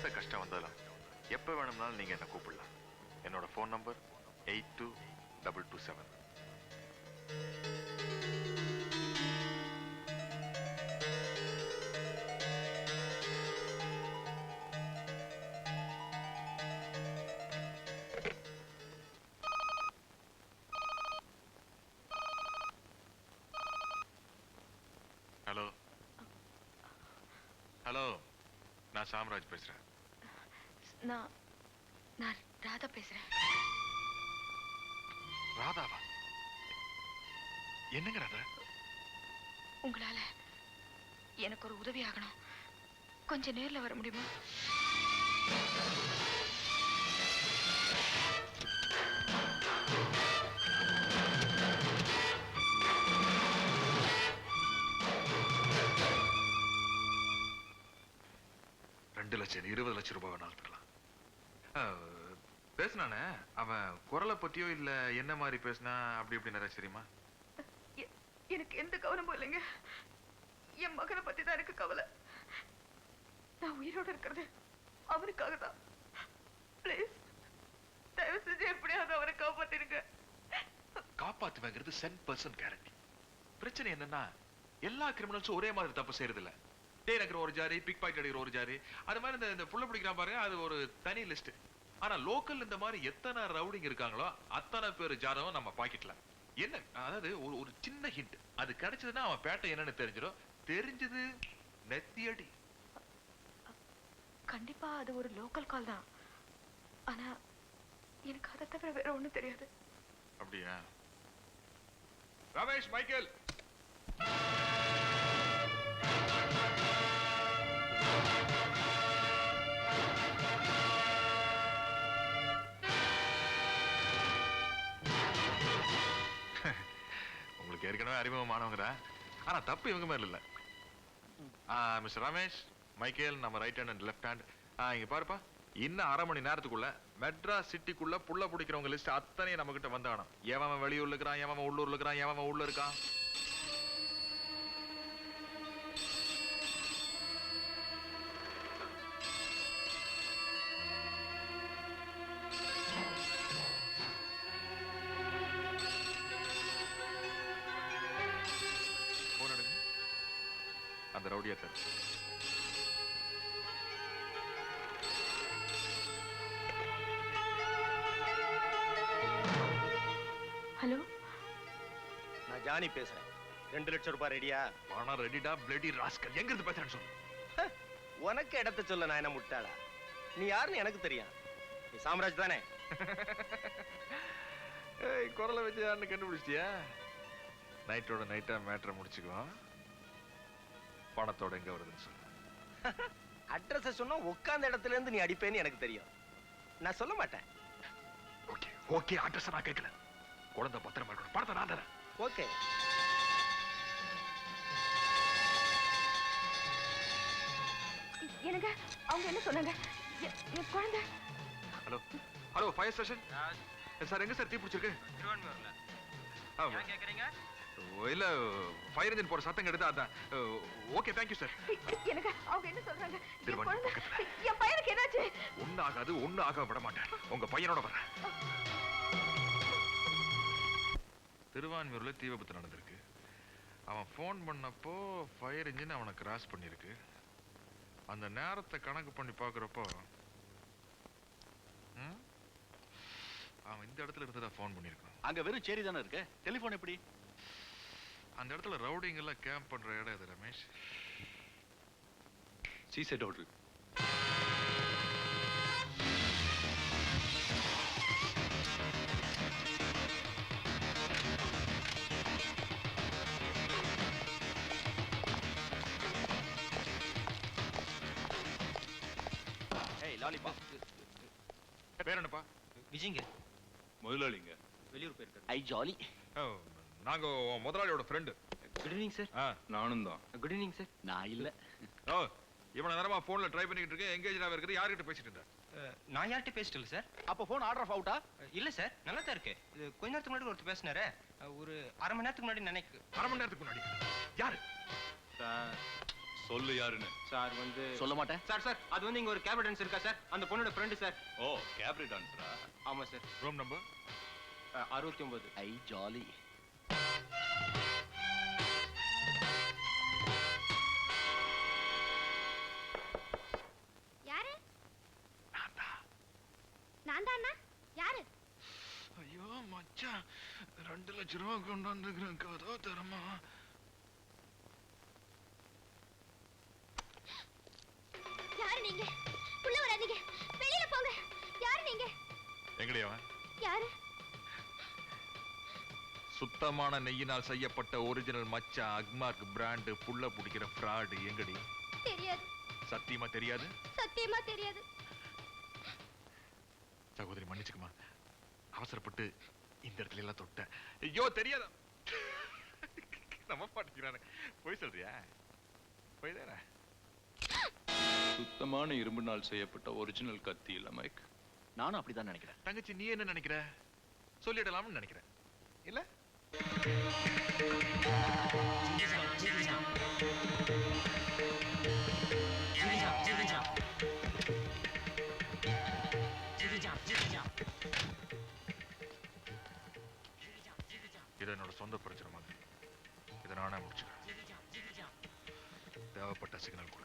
எந்த கஷ்டம் வந்தாலும் எப்ப வேணும்னாலும் நீங்க என்ன கூப்பிடலாம். என்னோட ஃபோன் நம்பர் 8227. ஹலோ ஹலோ, நான் சாம்ராஜ் பேசுறேன். நான் ராதா பேசுறேன். ராதாவா? என்னங்க ராதா? உங்களால எனக்கு ஒரு உதவி ஆகணும். கொஞ்சம் நேர்ல வர முடியுமா? $2,00,000 $20,00,000 வேணாலும் தரலாம். பேசினானே அவன் குரலை பத்தியோ இல்ல என்ன மாதிரி பேசினா அப்படி இப்படி நிறைய தெரியுமா? எனக்கு எந்த கவனமும் இல்லைங்க. என் மகனை பத்தி தான் எனக்கு கவலை. நான் உயிரோட இருக்கிறது அவனுக்காக தான். பிளீஸ் தயவு செஞ்சு எப்படியாவது அவரை காப்பாத்திருங்க. காப்பாத்துவேங்கிறது 100% கேரண்டி. பிரச்சனை என்னன்னா எல்லா கிரிமினல்ஸும் ஒரே மாதிரி தப்பு செய்யறது இல்ல. டே நகர் ஒரு ஜாரி, பிக் பாக்கெட் அடிக்கிற ஒரு ஜாரி, அது மாதிரி இந்த புள்ள பிடிக்கிறான் பாருங்க, அது ஒரு தனி லிஸ்ட். ஆனா லோக்கல் இந்த மாதிரி எத்தனை ரவுடிங் இருக்காங்களோ அத்தனை பேர் ஜாதகம் நம்ம பாக்கெட்ல. என்ன அதாவது ஒரு சின்ன ஹிண்ட் அது கிடைச்சதுன்னா அவன் பேட்டை என்னன்னு தெரிஞ்சிடும். தெரிஞ்சது நெத்தியடி. கண்டிப்பா அது ஒரு லோக்கல் கால் தான். ஆனா எனக்கு அதை தவிர வேற ஒண்ணும் தெரியாது. அப்படியா? ரமேஷ், மைக்கேல், உங்களுக்கு ஏற்கனவே அறிமுகமானவங்க. ஆனா தப்பு இவங்க மேல இல்ல. மிஸ்டர் ரமேஷ், மைக்கேல், நம்ம right hand and left hand. இங்க பாருப்பா, இன்னும் 1/2 மணி நேரத்துக்குள்ள மெட்ராஸ் சிட்டிக்குள்ள புள்ள பிடிக்கிறவங்க லிஸ்ட் அத்தனையும் நம்ம கிட்ட வந்தாகணும். எவன் வெளியூர்ல இருக்கிறான், எவன் உள்ளூர்ல இருக்கிறான், எவன் உள்ள இருக்கான். அந்த ரவுடியா சார். ஹலோ, நான் ஜானி பேசுறேன். $2,00,000 ரெடியா? பணம் ரெடிடா. பிளடி ராஸ்கல், எங்க இருந்து பேசுறேன்னு சொல்லு. உனக்கு இடத்த சொல்ல நான் என்ன முட்டாளா? நீ யாருன்னு எனக்கு தெரியும். நீ சாம்ராஜ் தானே? குரலை வச்சு யாருன்னு கண்டுபிடிச்சிட்டியா? நைட்டோட நைட்டா மேட்டரை முடிச்சுக்குவோம். பணத்தோட எங்க வருதுன்னு சொல்லு. அட்ரஸ் சொன்னா உட்கார்ந்த இடத்துல இருந்து நீ அடிப்பேன்னு எனக்கு தெரியும். நான் சொல்ல மாட்டேன். ஓகே ஓகே, அட்ரஸ் நான் கேட்கல. குழந்தை பத்திரமா இருக்கணும். பணத்தை நான் தரேன். ஓகே. எனக்கு அவங்க என்ன சொன்னாங்க? என் குழந்தை. Hello hello, fire station sir. எங்க சார் தீ பிடிச்சிருக்கு? திருவான்மியூர்ல. ஏன் கேக்குறீங்க? இல்ல, ஃபயர் இன்ஜின் போற சத்தம் கேட்டது அதான். Okay, thank you sir. எனக்கு அவங்க என்ன சொல்றாங்க? என் பையனுக்கு என்னாச்சு? ஒண்ணு ஆகாது, ஒண்ணு ஆக விட மாட்டேன். உங்க பையனோட வரேன். திருவான்மியூர்ல தீ விபத்து நடந்திருக்கு. அவன் போன் பண்ணப்போ ஃபயர் இன்ஜின் அவனை கிராஸ் பண்ணிருக்கு. அந்த நேரத்தை கணக்கு பண்ணி பாக்குறப்போ அவன் இந்த இடத்துல இருந்ததா போன் பண்ணிருக்கான். அங்க வெறும் சேரி தானே இருக்கு, டெலிபோன் எப்படி? அந்த இடத்துல ரவுடிங் எல்லாம் கேம்ப் பண்ற இடம் இது ரமேஷ். Seaside hotel. ஏய் லாலிபா. பேர் என்னப்பா? விஜய்ங்க. முதலாளிங்க வெளியூர் போயிருக்காரு. ஐ ஜாலி. நாங்க முதலாளியோட ஃப்ரெண்டு. Good evening sir. நானும் தான். Good evening sir. நான் இல்ல. இவனை நேரமா போன்ல ட்ரை பண்ணிட்டு இருக்கேன். எங்கேஜாவே இருக்குது. யார்கிட்ட பேசிட்டு இருந்தா? நான் யார்கிட்ட பேசிட்டு இல்ல சார். அப்ப போன் ஆர்டர் ஆஃப் அவுட்டா? இல்ல சார், நல்லா தான் இருக்கு. கொஞ்ச நேரத்துக்கு முன்னாடி ஒருத்தர் பேசினாரே, ஒரு 1/2 மணி நேரத்துக்கு முன்னாடி நினைக்கு. 1/2 மணி நேரத்துக்கு முன்னாடி யாரு? சொல்லு யாருன்னு. சார் வந்து சொல்ல மாட்டேன். சார் அது வந்து இங்க ஒரு கேப் டான்ஸ் இருக்கா சார், அந்த பொண்ணோட ஃப்ரெண்டு சார். ஓ, கேப்ரி டான்ஸரா? ஆமா சார். Room number 69. ஐ ஜாலி. யாரு? நான் தான். யாரு? ஐயோ மச்சான், 2 லட்சம் ரூபா கொண்டு வந்துக்கிறேன், கதோ தரமா? யாரு நீங்க? உள்ள வராதீங்க, வெளியில போங்க. யாரு நீங்க? எங்கடியா அவன்? யாரு? சுத்தமான நெய்யினால் செய்யப்பட்ட ஒரிஜினல் மச்சா அக்மார்க் பிராண்ட் புள்ள பிடிக்கிற ஃப்ராடு எங்கடி? தெரியாது. சத்தியமா தெரியாது? சத்தியமா தெரியாது. சகோதரி மன்னிச்சுக்குமா, அவசரப்பட்டு இந்த இடத்துல எல்லாம் தொட்டேன். ஐயோ தெரியாதா? நம்ம பாட்டுக்கிறானே. போய் சொல்றியா? போய் தானே. சுத்தமான இரும்பினால் செய்யப்பட்ட ஒரிஜினல் கத்தி இல்ல மைக். நானும் அப்படிதான் நினைக்கிறேன். தங்கச்சி நீ என்ன நினைக்கிற? சொல்லிடலாம்னு நினைக்கிறேன் இல்ல? இது என்னோட சொந்த பிரச்சனை மாதிரி. இதை நானே முடிச்சுக்கிறேன். தேவைப்பட்ட சிக்னல் கொடுக்குறேன்.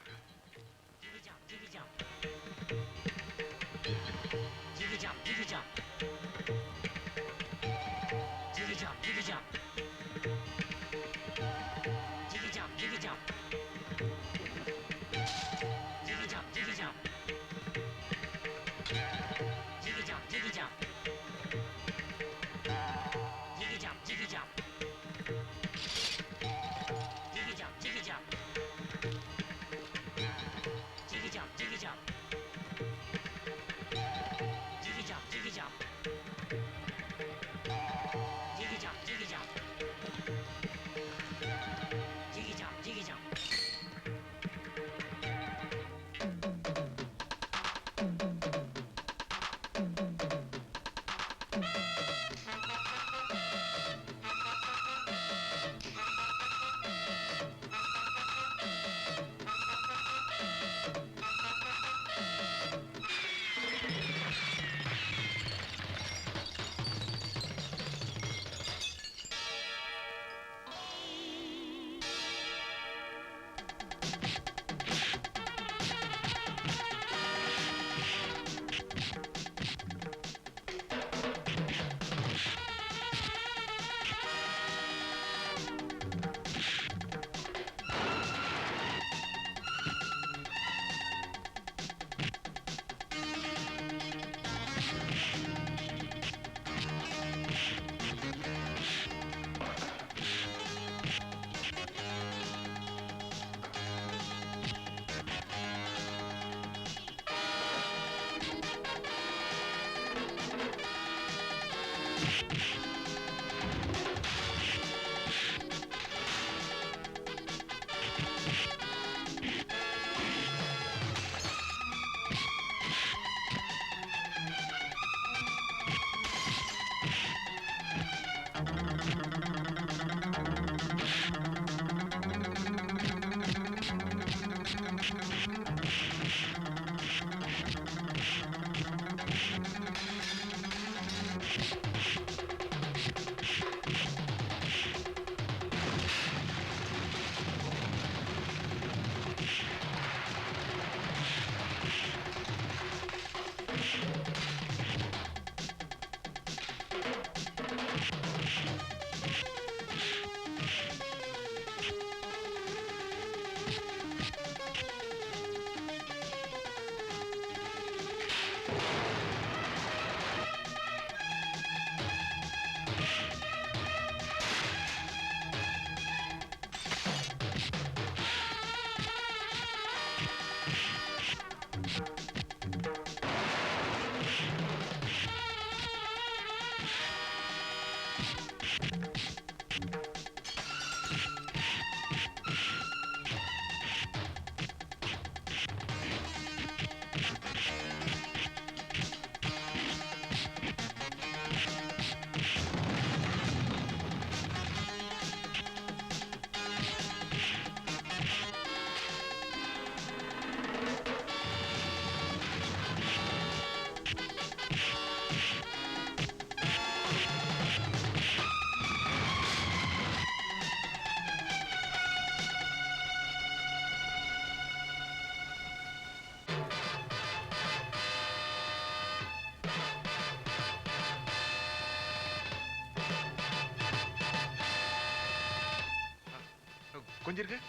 கொஞ்சம் இருக்கு.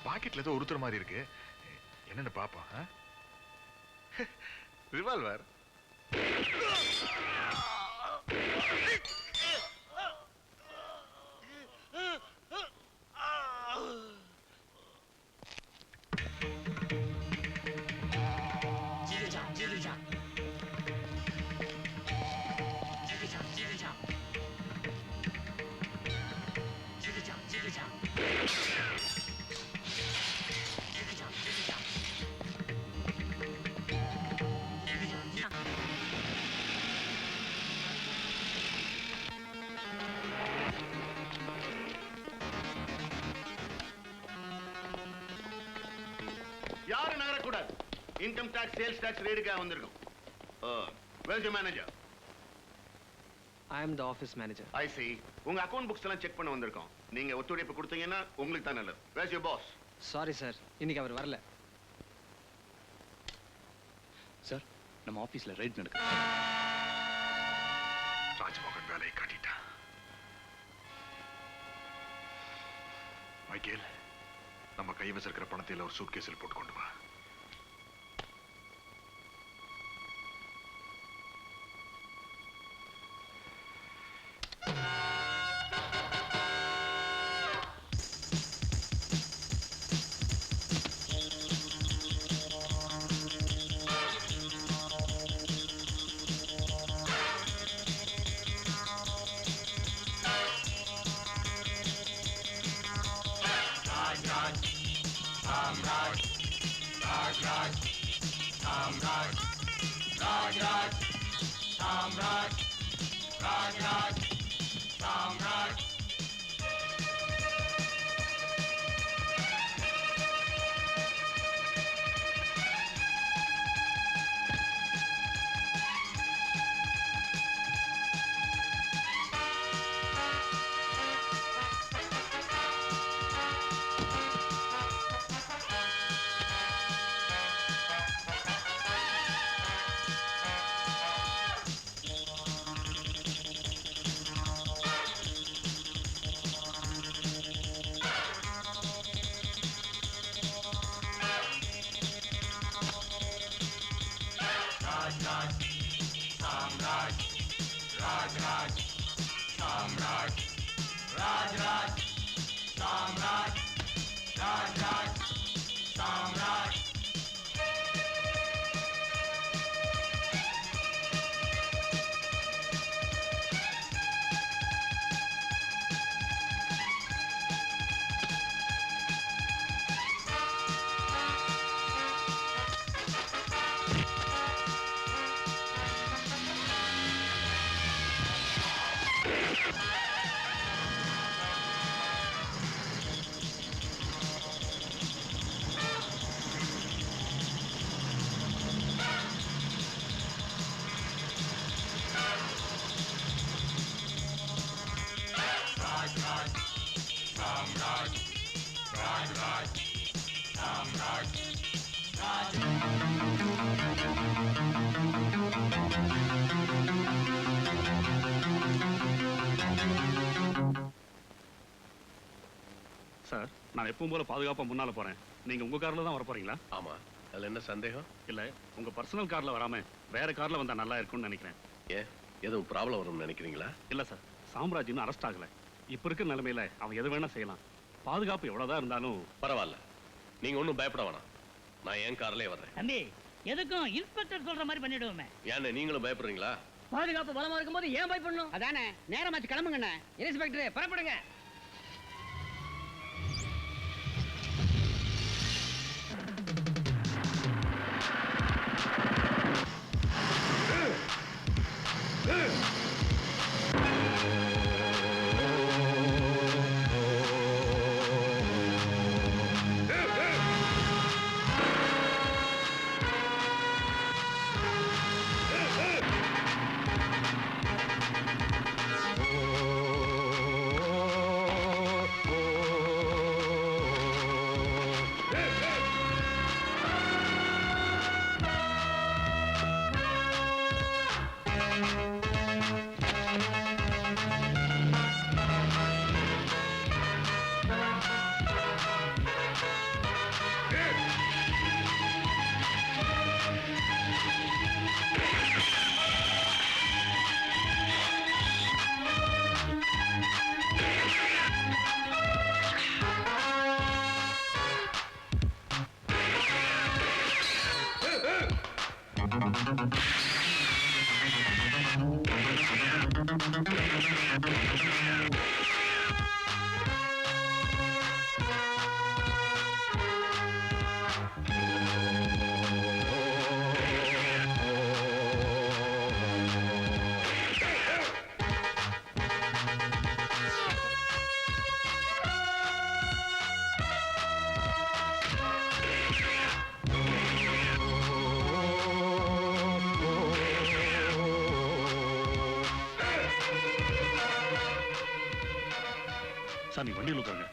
பாக்கெட்ல ஏதோ உறுத்துற மாதிரி இருக்கு. என்னன்னு பாப்போம். ரிவால்வர். யாரும் நகரக்கூடாது. இன்கம் டாக்ஸ் சேல்ஸ் டாக்ஸ் ரேடுக்காக வந்திருக்கோம். Where's your manager? I am the office manager. I see. உங்க அக்கவுண்ட் புக்ஸ் எல்லாம் செக் பண்ண வந்திருக்கோம். நீங்க ஒத்துழைப்பு கொடுத்தீங்கன்னா உங்களுக்கு தான் நல்லது. Where's your boss? Sorry sir, இன்னைக்கு அவர் வரல. சார் நம்ம ஆபீஸ்ல ரைட் நடக்குது. ராஜ்மோகன் வேலையை காட்டிட்டான். மைக்கேல், நம்ம கைவசம் இருக்கிற பணத்தில் ஒரு சூட்கேஸில் போட்டு கொண்டு வா. சார், நான் எப்பவும் போல பாதுகாப்பா முன்னால போறேன். நீங்க உங்க கார்ல தான் வர போறீங்களா? ஆமா. அதுல என்ன சந்தேகம்? இல்ல, உங்க பர்சனல் கார்ல வராம வேற கார்ல வந்தா நல்லா இருக்கும்னு நினைக்கிறேன். ஏன் எதுவும் ப்ராப்ளம் வரும்னு நினைக்கிறீங்களா? இல்ல சார், சாம்ராஜ் இன்னும் அரெஸ்ட் ஆகல. இப்ப இருக்க நிலைமையில அவன் எது வேணா செய்யலாம். பாதுகாப்பு எவ்வளவுதான் இருந்தாலும் பரவாயில்ல, நீங்க ஒன்றும் பயப்பட வேணாம். நான் என் கார்லயே வர்றேன். தம்பி, எதுக்கும் இன்ஸ்பெக்டர் சொல்ற மாதிரி பண்ணிடுவோமே. ஏன்னு நீங்களும் பயப்படுறீங்களா? பாதுகாப்பு பலமா இருக்கும்போது ஏன் பயப்படணும்? அதானே, நேரமாச்சு கிளம்புங்கண்ணே. இன்ஸ்பெக்டர் புறப்படுங்க. சார், நீ வண்டியில் உட்காருங்க.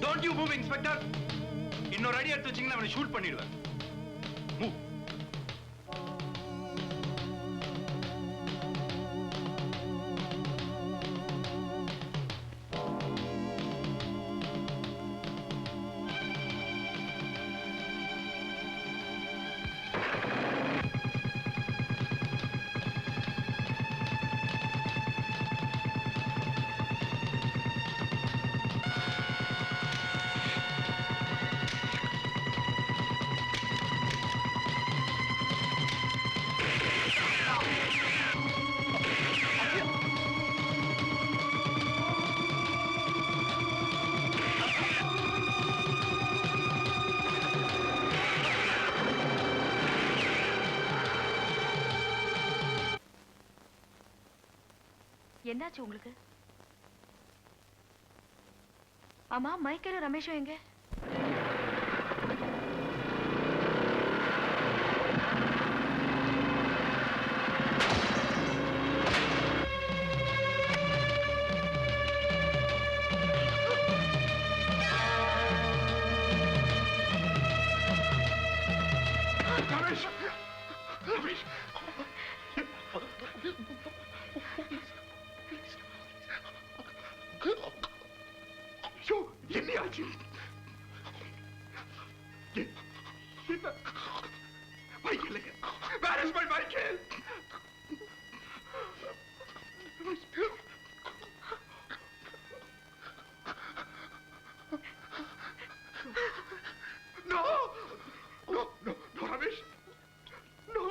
Don't you move, Inspector. இன்னொரு அடி எடுத்து வச்சீங்கன்னா அவனை ஷூட் பண்ணிடுவேன். Move. என்னாச்சு உங்களுக்கு? ஆமா, மைக்கேலும் ரமேஷும் எங்க? ரமேஷ்! ரமேஷ்! ஐயோ, என்னையாச்சு? என்ன? மைக்கேல் எங்க? Where is my Michael? No! No, no, no, Ramesh! No!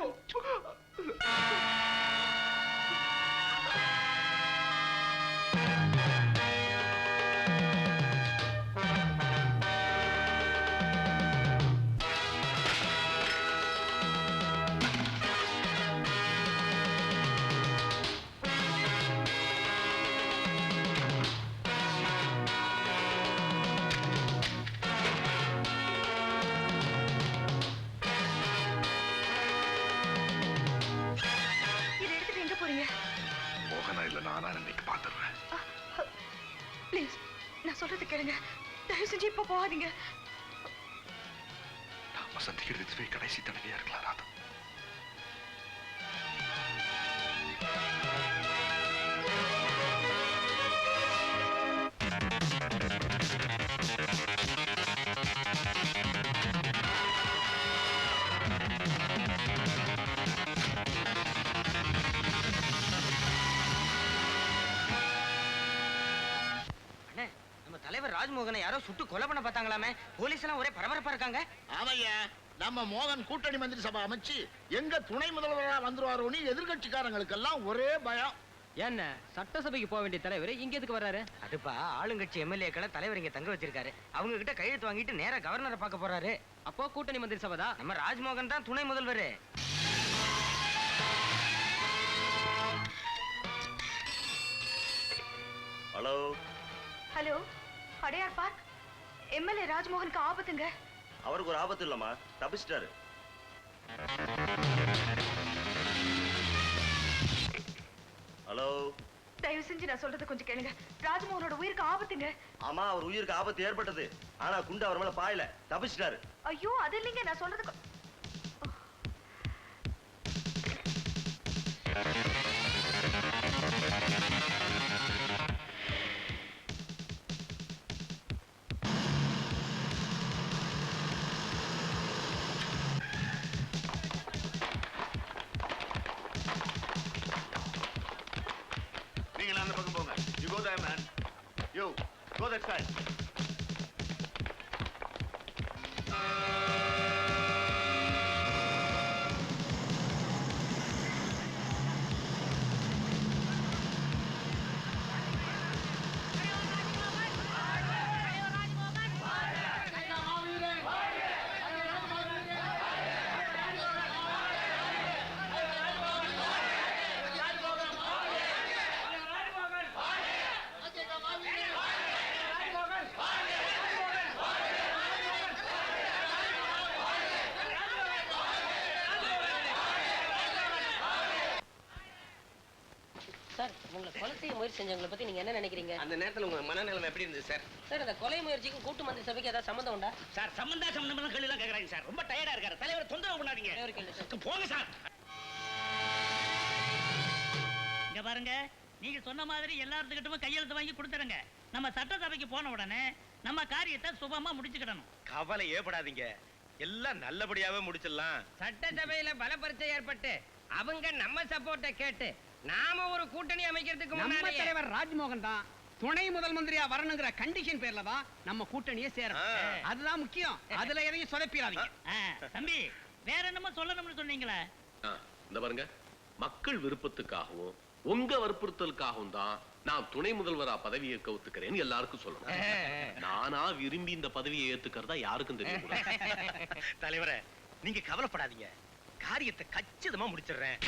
மோகனா இல்ல நானா இன்னைக்கு பாத்துறேன். ப்ளீஸ், நான் சொல்றது கேளுங்க. தயவு செஞ்சு இப்ப போகாதீங்க. நாம சந்திக்கிறது இதுவே கடைசி தடவையா இருக்கலாம் ராதா. ராஜ்மோகனை யாரோ சுட்டு கொலை பண்ண பார்த்தாங்களாமே. போலீஸ் எல்லாம் ஒரே பரபரப்பா இருக்காங்க. ஆமையா, நம்ம மோகன் கூட்டணி மந்திரி சபை அமைச்சு எங்க துணை முதல்வரா வந்துருவாரோன்னு எதிர்கட்சிக்காரங்களுக்கெல்லாம் ஒரே பயம். என்ன சட்டசபைக்கு போக வேண்டிய தலைவர் இங்க எதுக்கு வர்றாரு? அதுப்பா ஆளுங்கட்சி எம்எல்ஏக்களை தலைவர் இங்க தங்க வச்சிருக்காரு. அவங்க கிட்ட கையெழுத்து வாங்கிட்டு நேரா கவர்னரை பார்க்க போறாரு. அப்போ கூட்டணி மந்திரி சபை தான். நம்ம ராஜ்மோகன் தான் துணை முதல்வர். Hello hello, Adyar park. MLA ராஜ்மோகனுக்கு ஆபத்துங்க. அவருக்கு ஒரு ஆபத்து இல்லம்மா, தப்பிச்சிட்டாரு. ஹலோ, தயவு செஞ்சு நான் சொல்றது கொஞ்சம் கேளுங்க. ராஜ்மோகனோட உயிருக்கு ஆபத்துங்க. ஆமா அவர் உயிருக்கு ஆபத்து ஏற்பட்டது. ஆனா குண்டு அவர் மேல பாயல, தப்பிச்சிட்டாரு. ஐயோ, அது இல்லைங்க, நான் சொல்றது நீங்க அந்த பக்கம் போங்க. You go there, man. You go that side. Sir, உங்களை கொலை செய்ய முயற்சி செஞ்சவங்களை பத்தி நீங்க என்ன நினைக்கிறீங்க? அந்த நேரத்துல உங்க மனநிலைமை எப்படி இருந்தது சார்? சார், அந்த கொலை முயற்சிக்கும் கூட்டு மந்திரி சபைக்கு ஏதாவது சம்பந்தம் உண்டா? சார் சம்பந்தம் கேள்வி எல்லாம் கேக்குறாங்க சார். ரொம்ப டயர்டா இருக்காரு. தலைவர் தொந்தரவு பண்ணாதீங்க. தலைவர் கேள்வி சார். போங்க சார். இங்க பாருங்க, நீங்க சொன்ன மாதிரி எல்லாத்துக்கிட்டும் கையெழுத்து வாங்கி கொடுத்துருங்க. நம்ம சட்டசபைக்கு போன உடனே நம்ம காரியத்தை சுபமா முடிச்சுக்கிடணும். கவலை ஏற்படாதீங்க, எல்லாம் நல்லபடியாவே முடிச்சிடலாம். சட்டசபையில பல பரிச்சை ஏற்பட்டு அவங்க நம்ம சப்போர்ட்ட கேட்டு நாம ஒரு கூட்டணி அமைக்கிறதுக்கு நம்ம தலைவர் ராஜ்மோகன் தான் துணை முதல் மந்திரியா வரணுங்கிற கண்டிஷன் பேர்ல தான் நம்ம கூட்டணியே சேரணும். அதுதான் முக்கியம். அதுல எதையும் சொதப்பிடாதீங்க. தம்பி, வேற என்னமோ சொல்லணும்னு சொன்னீங்களே? இந்த பாருங்க, மக்கள் விருப்பத்துக்காகவும் உங்க வற்புறுத்தலுக்காகவும் தான் நான் துணை முதல்வரா பதவி ஏற்க ஒத்துக்கிறேன்னு எல்லாருக்கும் சொல்லணும். நானா விரும்பி இந்த பதவியை ஏத்துக்கிறதா யாருக்கும் தெரியும். தலைவரே, நீங்க கவலைப்படாதீங்க, காரியத்தை கச்சிதமா முடிச்சிடுறேன்.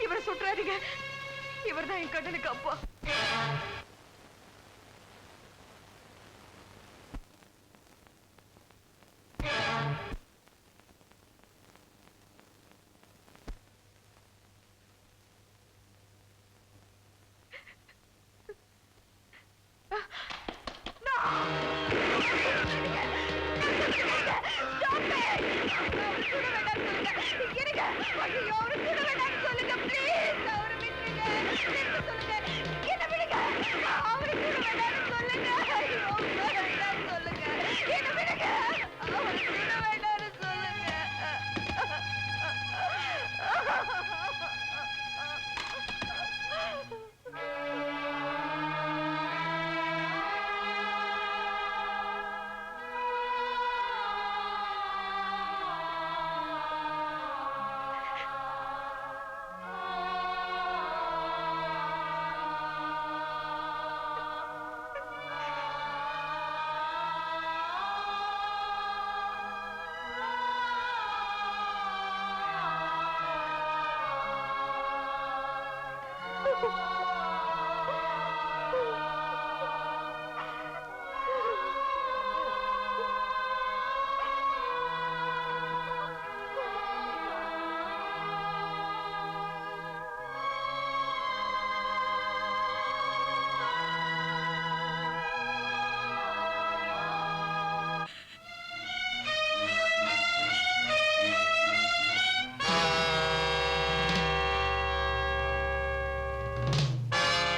இவரை சுற்றாதீங்க. இவர்தான் என் கண்ணனுக்கு அப்பா. சொல்லுங்க,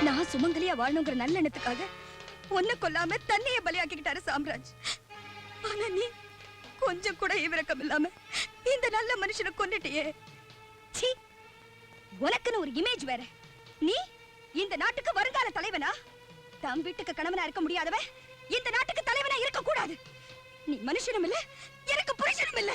நான் சுமங்கலியா வாழணுங்கிற நல்ல எண்ணத்துக்காக ஒன்ன கொல்லாம தண்ணிய பலியாக்கிட்டாரு சாம்ராஜ். ஆனா நீ கொஞ்சம் கூட ஈவிரக்கம் இல்லாம இந்த நல்ல மனுஷனை கொன்னுட்டியே. சீ, உனக்குன்னு ஒரு இமேஜ் வேற. நீ இந்த நாட்டுக்கு வருங்கால தலைவனா? தம் வீட்டுக்கு கணவனா இருக்க முடியாதவ இந்த நாட்டுக்கு தலைவனா இருக்க கூடாது. நீ மனுஷனும் இல்ல, எனக்கு புருஷனும் இல்ல.